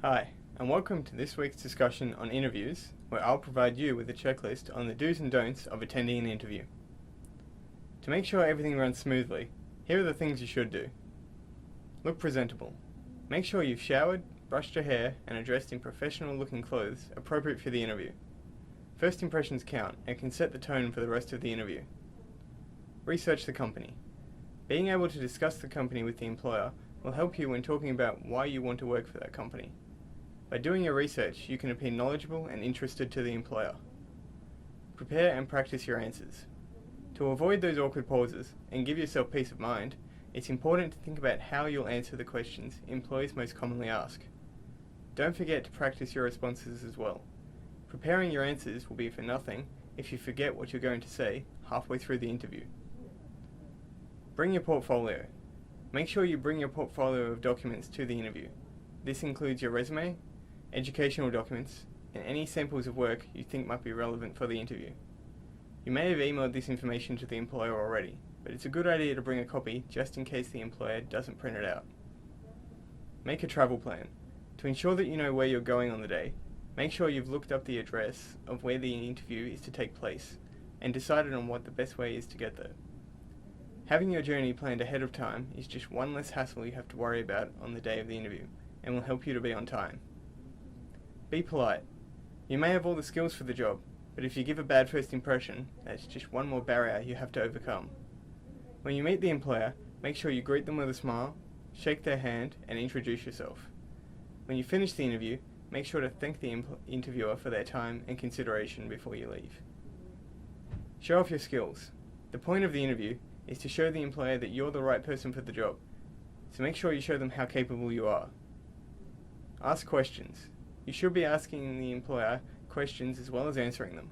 Hi, and welcome to this week's discussion on interviews, where I'll provide you with a checklist on the do's and don'ts of attending an interview. To make sure everything runs smoothly, here are the things you should do. Look presentable. Make sure you've showered, brushed your hair, and are dressed in professional-looking clothes appropriate for the interview. First impressions count and can set the tone for the rest of the interview. Research the company. Being able to discuss the company with the employer will help you when talking about why you want to work for that company. By doing your research, you can appear knowledgeable and interested to the employer. Prepare and practice your answers. To avoid those awkward pauses and give yourself peace of mind, it's important to think about how you'll answer the questions employees most commonly ask. Don't forget to practice your responses as well. Preparing your answers will be for nothing if you forget what you're going to say halfway through the interview. Bring your portfolio. Make sure you bring your portfolio of documents to the interview. This includes your resume, educational documents, and any samples of work you think might be relevant for the interview. You may have emailed this information to the employer already, but it's a good idea to bring a copy just in case the employer doesn't print it out. Make a travel plan. To ensure that you know where you're going on the day, make sure you've looked up the address of where the interview is to take place and decided on what the best way is to get there. Having your journey planned ahead of time is just one less hassle you have to worry about on the day of the interview and will help you to be on time. Be polite. You may have all the skills for the job, but if you give a bad first impression, that's just one more barrier you have to overcome. When you meet the employer, make sure you greet them with a smile, shake their hand, and introduce yourself. When you finish the interview, make sure to thank the interviewer for their time and consideration before you leave. Show off your skills. The point of the interview is to show the employer that you're the right person for the job, so make sure you show them how capable you are. Ask questions. You should be asking the employer questions as well as answering them.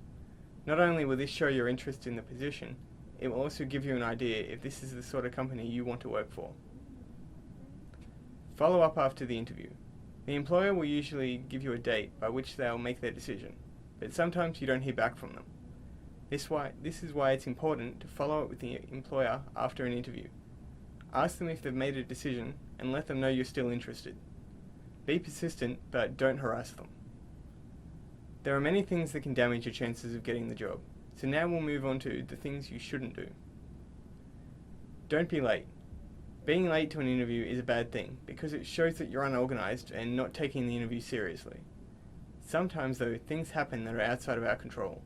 Not only will this show your interest in the position, it will also give you an idea if this is the sort of company you want to work for. Follow up after the interview. The employer will usually give you a date by which they'll make their decision, but sometimes you don't hear back from them. This is why it's important to follow up with the employer after an interview. Ask them if they've made a decision and let them know you're still interested. Be persistent, but don't harass them. There are many things that can damage your chances of getting the job, so now we'll move on to the things you shouldn't do. Don't be late. Being late to an interview is a bad thing because it shows that you're unorganized and not taking the interview seriously. Sometimes, though, things happen that are outside of our control.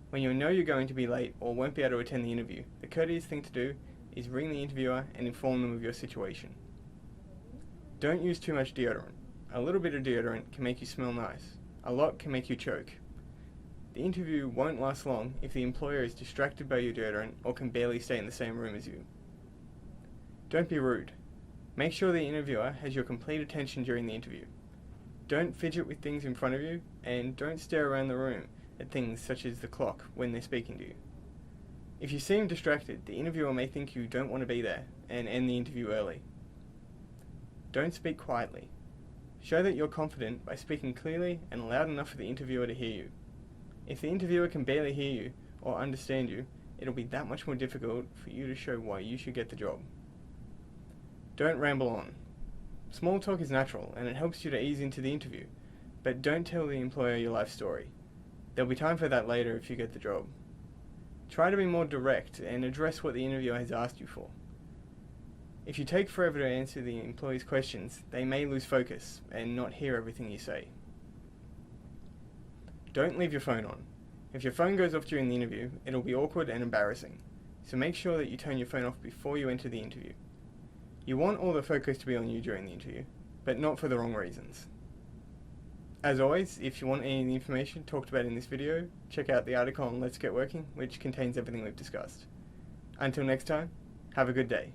When you know you're going to be late or won't be able to attend the interview, the courteous thing to do is ring the interviewer and inform them of your situation. Don't use too much deodorant. A little bit of deodorant can make you smell nice. A lot can make you choke. The interview won't last long if the employer is distracted by your deodorant or can barely stay in the same room as you. Don't be rude. Make sure the interviewer has your complete attention during the interview. Don't fidget with things in front of you, and don't stare around the room at things such as the clock when they're speaking to you. If you seem distracted, the interviewer may think you don't want to be there and end the interview early. Don't speak quietly. Show that you're confident by speaking clearly and loud enough for the interviewer to hear you. If the interviewer can barely hear you or understand you, it'll be that much more difficult for you to show why you should get the job. Don't ramble on. Small talk is natural and it helps you to ease into the interview, but don't tell the employer your life story. There'll be time for that later if you get the job. Try to be more direct and address what the interviewer has asked you for. If you take forever to answer the employee's questions, they may lose focus and not hear everything you say. Don't leave your phone on. If your phone goes off during the interview, it'll be awkward and embarrassing, so make sure that you turn your phone off before you enter the interview. You want all the focus to be on you during the interview, but not for the wrong reasons. As always, if you want any of the information talked about in this video, check out the article on Let's Get Working, which contains everything we've discussed. Until next time, have a good day.